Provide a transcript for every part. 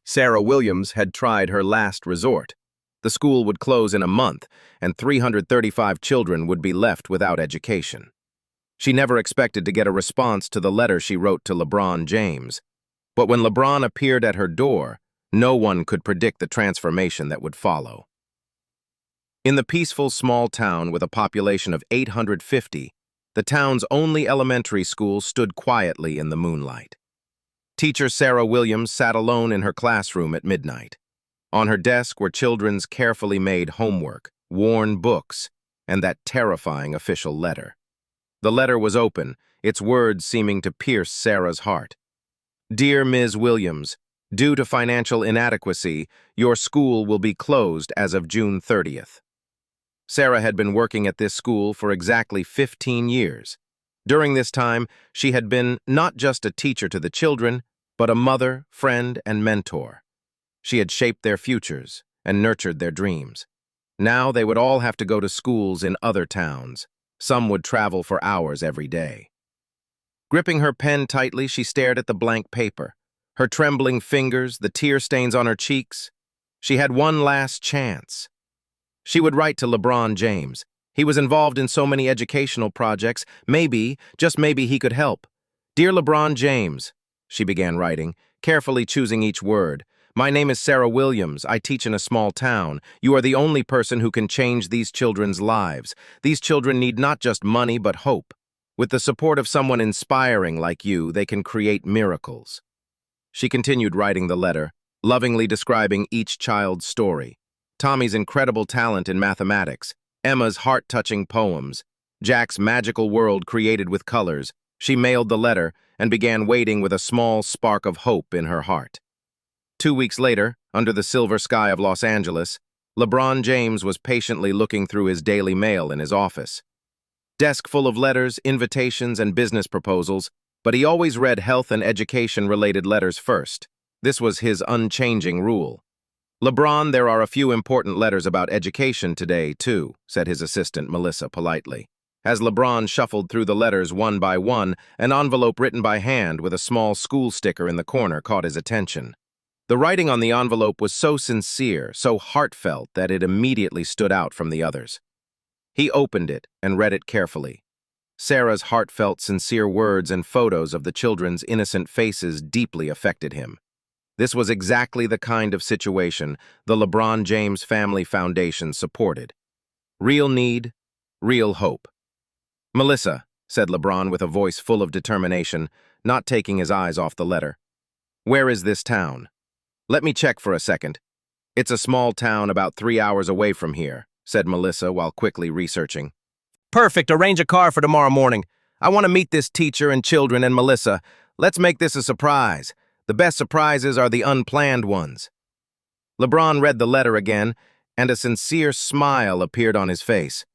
Sarah Williams had tried her last resort. The school would close in a month, and 335 children would be left without education. She never expected to get a response to the letter she wrote to LeBron James. But when LeBron appeared at her door, no one could predict the transformation that would follow. In the peaceful small town with a population of 850, the town's only elementary school stood quietly in the moonlight. Teacher Sarah Williams sat alone in her classroom at midnight. On her desk were children's carefully made homework, worn books, and that terrifying official letter. The letter was open, its words seeming to pierce Sarah's heart. "Dear Ms. Williams, due to financial inadequacy, your school will be closed as of June 30th. Sarah had been working at this school for exactly 15 years. During this time, she had been not just a teacher to the children, but a mother, friend, and mentor. She had shaped their futures and nurtured their dreams. Now they would all have to go to schools in other towns. Some would travel for hours every day. Gripping her pen tightly, she stared at the blank paper. Her trembling fingers, the tear stains on her cheeks. She had one last chance. She would write to LeBron James. He was involved in so many educational projects. Maybe, just maybe, he could help. "Dear LeBron James," she began writing, carefully choosing each word. "My name is Sarah Williams. I teach in a small town. You are the only person who can change these children's lives. These children need not just money, but hope. With the support of someone inspiring like you, they can create miracles." She continued writing the letter, lovingly describing each child's story. Tommy's incredible talent in mathematics, Emma's heart-touching poems, Jack's magical world created with colors. She mailed the letter and began waiting with a small spark of hope in her heart. 2 weeks later, under the silver sky of Los Angeles, LeBron James was patiently looking through his daily mail in his office. Desk full of letters, invitations, and business proposals, but he always read health and education-related letters first. This was his unchanging rule. "LeBron, there are a few important letters about education today, too," said his assistant, Melissa, politely. As LeBron shuffled through the letters one by one, an envelope written by hand with a small school sticker in the corner caught his attention. The writing on the envelope was so sincere, so heartfelt, that it immediately stood out from the others. He opened it and read it carefully. Sarah's heartfelt, sincere words and photos of the children's innocent faces deeply affected him. This was exactly the kind of situation the LeBron James Family Foundation supported. Real need, real hope. "Melissa," said LeBron with a voice full of determination, not taking his eyes off the letter. "Where is this town?" "Let me check for a second." "It's a small town about 3 hours away from here," said Melissa while quickly researching. "Perfect. Arrange a car for tomorrow morning. I want to meet this teacher and children and Melissa. Let's make this a surprise. The best surprises are the unplanned ones." LeBron read the letter again, and a sincere smile appeared on his face.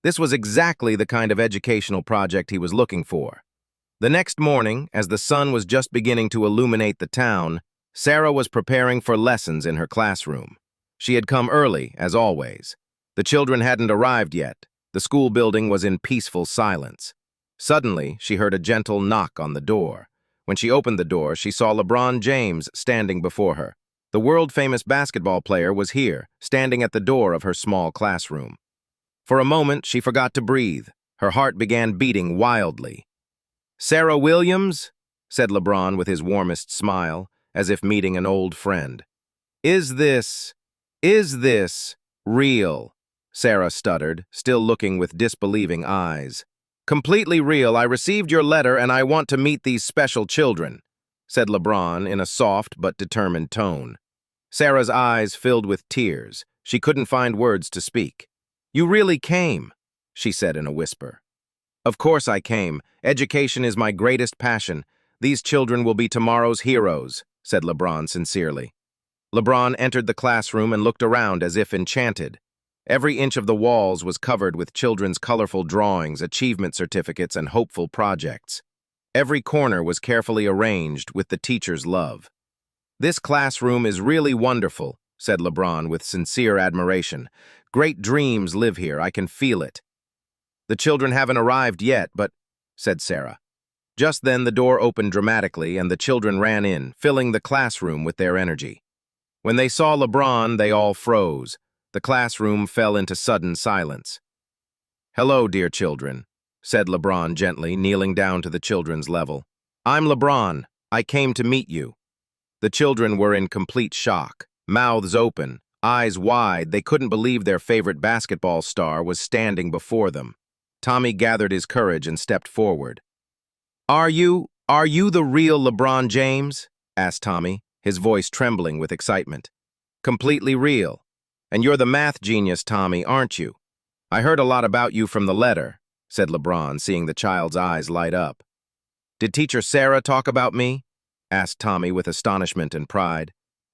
This was exactly the kind of educational project he was looking for. The next morning, as the sun was just beginning to illuminate the town, Sarah was preparing for lessons in her classroom. She had come early, as always. The children hadn't arrived yet. The school building was in peaceful silence. Suddenly, she heard a gentle knock on the door. When she opened the door, she saw LeBron James standing before her. The world-famous basketball player was here, standing at the door of her small classroom. For a moment, she forgot to breathe. Her heart began beating wildly. "Sarah Williams," said LeBron with his warmest smile, as if meeting an old friend. Is this real?" Sarah stuttered, still looking with disbelieving eyes. "Completely real. I received your letter and I want to meet these special children," said LeBron in a soft but determined tone. Sarah's eyes filled with tears. She couldn't find words to speak. "You really came," she said in a whisper. "Of course I came. Education is my greatest passion. These children will be tomorrow's heroes," said LeBron sincerely. LeBron entered the classroom and looked around as if enchanted. Every inch of the walls was covered with children's colorful drawings, achievement certificates, and hopeful projects. Every corner was carefully arranged with the teacher's love. "This classroom is really wonderful," said LeBron with sincere admiration. "Great dreams live here. I can feel it." "The children haven't arrived yet, but," said Sarah. Just then the door opened dramatically and the children ran in, filling the classroom with their energy. When they saw LeBron, they all froze. The classroom fell into sudden silence. "Hello, dear children," said LeBron gently, kneeling down to the children's level. "I'm LeBron. I came to meet you." The children were in complete shock, mouths open, eyes wide. They couldn't believe their favorite basketball star was standing before them. Tommy gathered his courage and stepped forward. Are you the real LeBron James?" asked Tommy, his voice trembling with excitement. "Completely real. And you're the math genius, Tommy, aren't you? I heard a lot about you from the letter," said LeBron, seeing the child's eyes light up. "Did Teacher Sarah talk about me?" asked Tommy with astonishment and pride.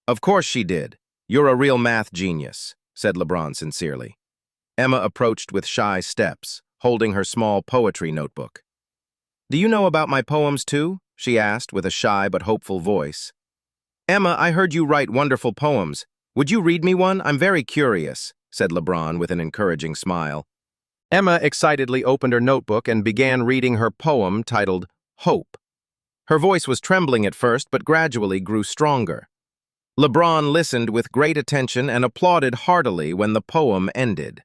"Of course she did. You're a real math genius," said LeBron sincerely. Emma approached with shy steps, holding her small poetry notebook. "Do you know about my poems too?" she asked with a shy but hopeful voice. "Emma, I heard you write wonderful poems. Would you read me one? I'm very curious," said LeBron with an encouraging smile. Emma excitedly opened her notebook and began reading her poem titled Hope. Her voice was trembling at first, but gradually grew stronger. LeBron listened with great attention and applauded heartily when the poem ended.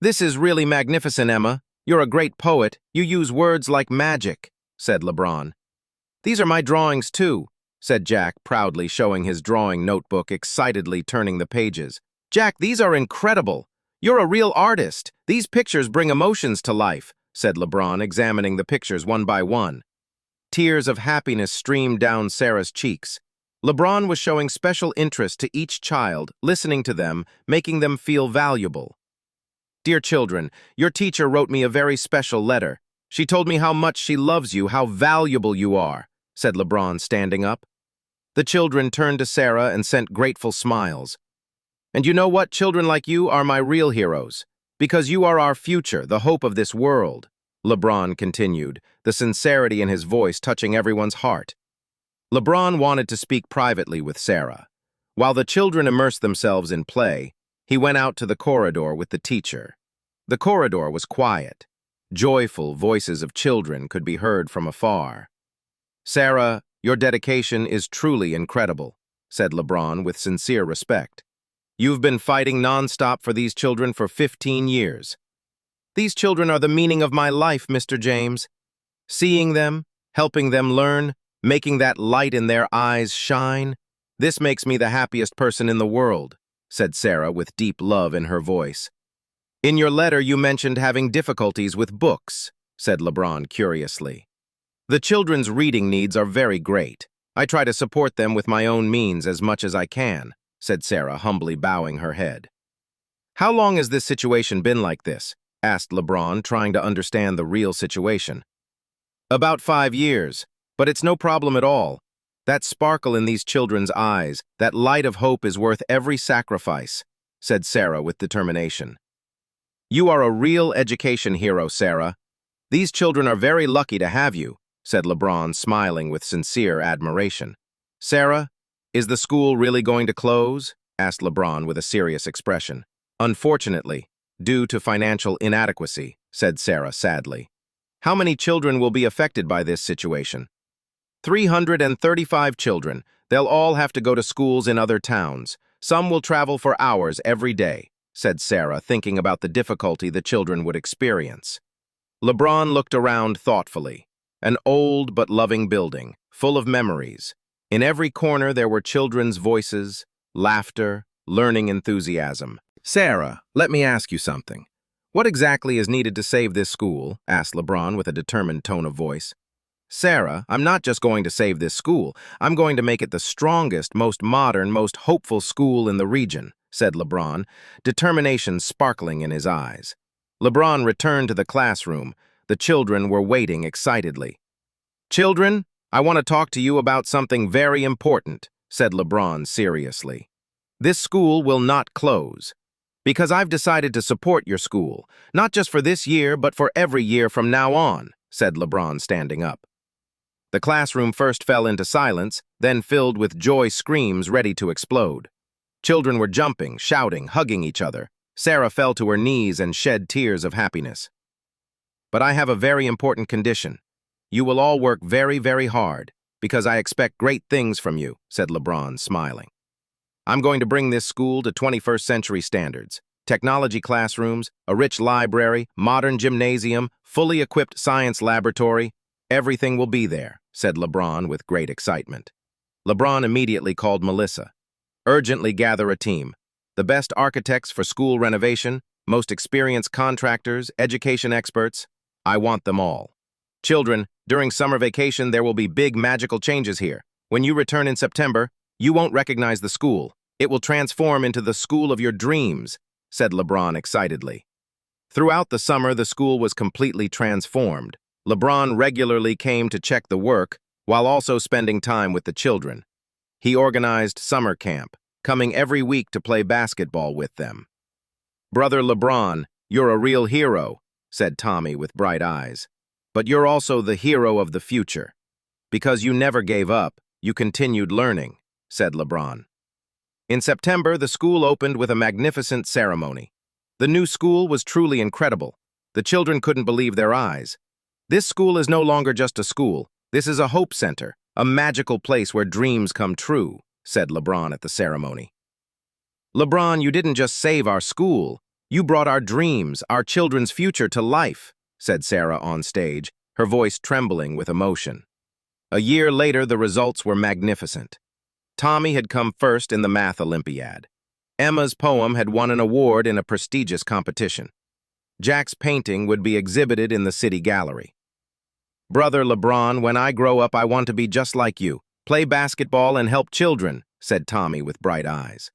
"This is really magnificent, Emma. You're a great poet. You use words like magic," said LeBron. "These are my drawings too," said Jack, proudly showing his drawing notebook, excitedly turning the pages. "Jack, these are incredible. You're a real artist. These pictures bring emotions to life," said LeBron, examining the pictures one by one. Tears of happiness streamed down Sarah's cheeks. LeBron was showing special interest to each child, listening to them, making them feel valuable. "Dear children, your teacher wrote me a very special letter. She told me how much she loves you, how valuable you are," said LeBron, standing up. The children turned to Sarah and sent grateful smiles. "And you know what? Children like you are my real heroes, because you are our future, the hope of this world," LeBron continued, the sincerity in his voice touching everyone's heart. LeBron wanted to speak privately with Sarah. While the children immersed themselves in play, he went out to the corridor with the teacher. The corridor was quiet. Joyful voices of children could be heard from afar. "Sarah, your dedication is truly incredible," said LeBron with sincere respect. "You've been fighting nonstop for these children for 15 years. These children are the meaning of my life, Mr. James. Seeing them, helping them learn, making that light in their eyes shine, this makes me the happiest person in the world," said Sarah with deep love in her voice. "In your letter, you mentioned having difficulties with books," said LeBron curiously. "The children's reading needs are very great. I try to support them with my own means as much as I can," said Sarah, humbly bowing her head. "How long has this situation been like this?" asked LeBron, trying to understand the real situation. "About 5 years, but it's no problem at all. That sparkle in these children's eyes, that light of hope is worth every sacrifice," said Sarah with determination. "You are a real education hero, Sarah. These children are very lucky to have you," said LeBron, smiling with sincere admiration. "Sarah, is the school really going to close?" asked LeBron with a serious expression. "Unfortunately, due to financial inadequacy," said Sarah sadly. "How many children will be affected by this situation?" 335 children. They'll all have to go to schools in other towns. Some will travel for hours every day," said Sarah, thinking about the difficulty the children would experience. LeBron looked around thoughtfully. An old but loving building, full of memories. In every corner there were children's voices, laughter, learning enthusiasm. "Sarah, let me ask you something. What exactly is needed to save this school?" asked LeBron with a determined tone of voice. "Sarah, I'm not just going to save this school. I'm going to make it the strongest, most modern, most hopeful school in the region," said LeBron, determination sparkling in his eyes. LeBron returned to the classroom. The children were waiting excitedly. "Children, I want to talk to you about something very important," said LeBron seriously. "This school will not close, because I've decided to support your school, not just for this year, but for every year from now on," said LeBron, standing up. The classroom first fell into silence, then filled with joy screams ready to explode. Children were jumping, shouting, hugging each other. Sarah fell to her knees and shed tears of happiness. "But I have a very important condition. You will all work very, very hard, because I expect great things from you," said LeBron, smiling. I'm going to bring this school to 21st century standards. Technology classrooms, a rich library, modern gymnasium, fully equipped science laboratory. Everything will be there, said LeBron with great excitement. LeBron immediately called Melissa. Urgently gather a team. The best architects for school renovation, most experienced contractors, education experts. I want them all. Children, during summer vacation there will be big magical changes here. When you return in September, you won't recognize the school. It will transform into the school of your dreams, said LeBron excitedly. Throughout the summer, the school was completely transformed. LeBron regularly came to check the work while also spending time with the children. He organized summer camp, coming every week to play basketball with them. Brother LeBron, you're a real hero, said Tommy with bright eyes. But you're also the hero of the future. Because you never gave up, you continued learning, said LeBron. In September, the school opened with a magnificent ceremony. The new school was truly incredible. The children couldn't believe their eyes. This school is no longer just a school. This is a hope center, a magical place where dreams come true, said LeBron at the ceremony. LeBron, you didn't just save our school. You brought our dreams, our children's future to life, said Sarah on stage, her voice trembling with emotion. A year later, the results were magnificent. Tommy had come first in the Math Olympiad. Emma's poem had won an award in a prestigious competition. Jack's painting would be exhibited in the city gallery. Brother LeBron, when I grow up, I want to be just like you. Play basketball and help children, said Tommy with bright eyes.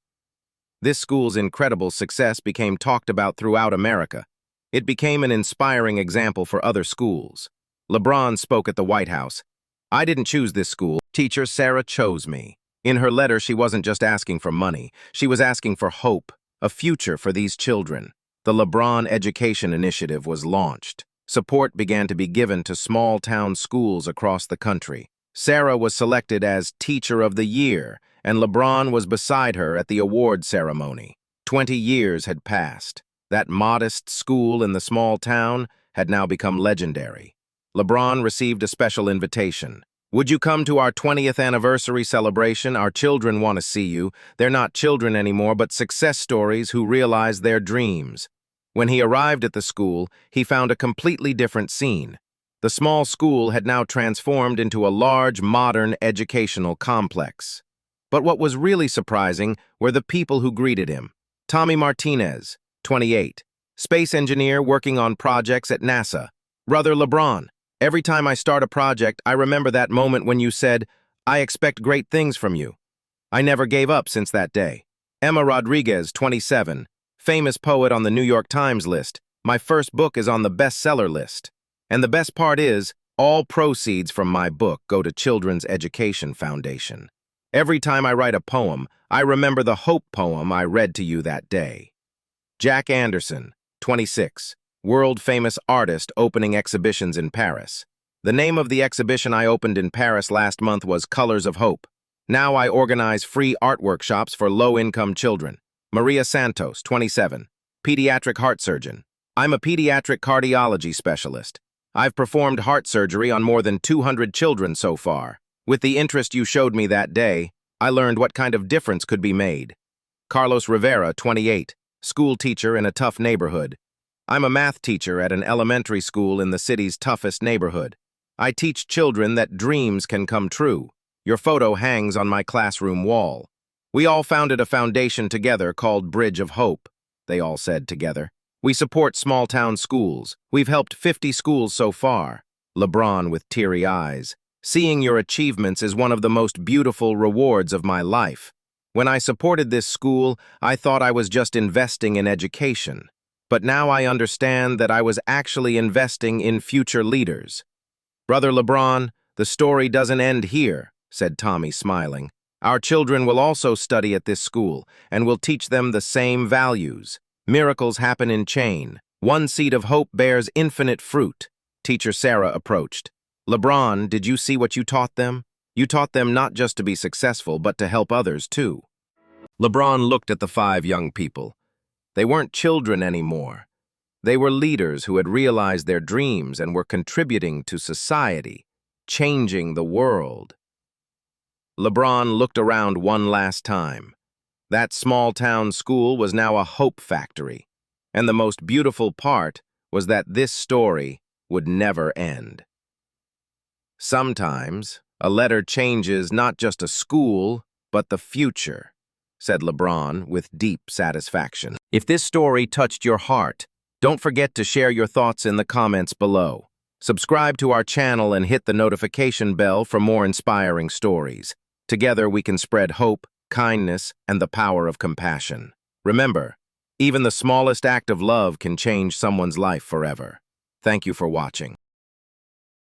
This school's incredible success became talked about throughout America. It became an inspiring example for other schools. LeBron spoke at the White House. I didn't choose this school. Teacher Sarah chose me. In her letter, she wasn't just asking for money. She was asking for hope, a future for these children. The LeBron Education Initiative was launched. Support began to be given to small-town schools across the country. Sarah was selected as Teacher of the Year, and LeBron was beside her at the award ceremony. 20 years had passed. That modest school in the small town had now become legendary. LeBron received a special invitation. Would you come to our 20th anniversary celebration? Our children want to see you. They're not children anymore, but success stories who realize their dreams. When he arrived at the school, he found a completely different scene. The small school had now transformed into a large, modern educational complex. But what was really surprising were the people who greeted him. Tommy Martinez, 28, space engineer working on projects at NASA. Brother LeBron, every time I start a project, I remember that moment when you said, I expect great things from you. I never gave up since that day. Emma Rodriguez, 27, famous poet on the New York Times list. My first book is on the bestseller list. And the best part is, all proceeds from my book go to Children's Education Foundation. Every time I write a poem, I remember the hope poem I read to you that day. Jack Anderson, 26, world-famous artist opening exhibitions in Paris. The name of the exhibition I opened in Paris last month was Colors of Hope. Now I organize free art workshops for low-income children. Maria Santos, 27, pediatric heart surgeon. I'm a pediatric cardiology specialist. I've performed heart surgery on more than 200 children so far. With the interest you showed me that day, I learned what kind of difference could be made. Carlos Rivera, 28, school teacher in a tough neighborhood. I'm a math teacher at an elementary school in the city's toughest neighborhood. I teach children that dreams can come true. Your photo hangs on my classroom wall. We all founded a foundation together called Bridge of Hope, they all said together. We support small-town schools. We've helped 50 schools so far. LeBron with teary eyes. Seeing your achievements is one of the most beautiful rewards of my life. When I supported this school, I thought I was just investing in education. But now I understand that I was actually investing in future leaders. Brother LeBron, the story doesn't end here, said Tommy, smiling. Our children will also study at this school, and will teach them the same values. Miracles happen in chain. One seed of hope bears infinite fruit. Teacher Sarah approached. LeBron, did you see what you taught them? You taught them not just to be successful, but to help others too. LeBron looked at the 5 young people. They weren't children anymore. They were leaders who had realized their dreams and were contributing to society, changing the world. LeBron looked around one last time. That small-town school was now a hope factory, and the most beautiful part was that this story would never end. Sometimes, a letter changes not just a school, but the future, said LeBron with deep satisfaction. If this story touched your heart, don't forget to share your thoughts in the comments below. Subscribe to our channel and hit the notification bell for more inspiring stories. Together we can spread hope, kindness, and the power of compassion. Remember, even the smallest act of love can change someone's life forever. Thank you for watching.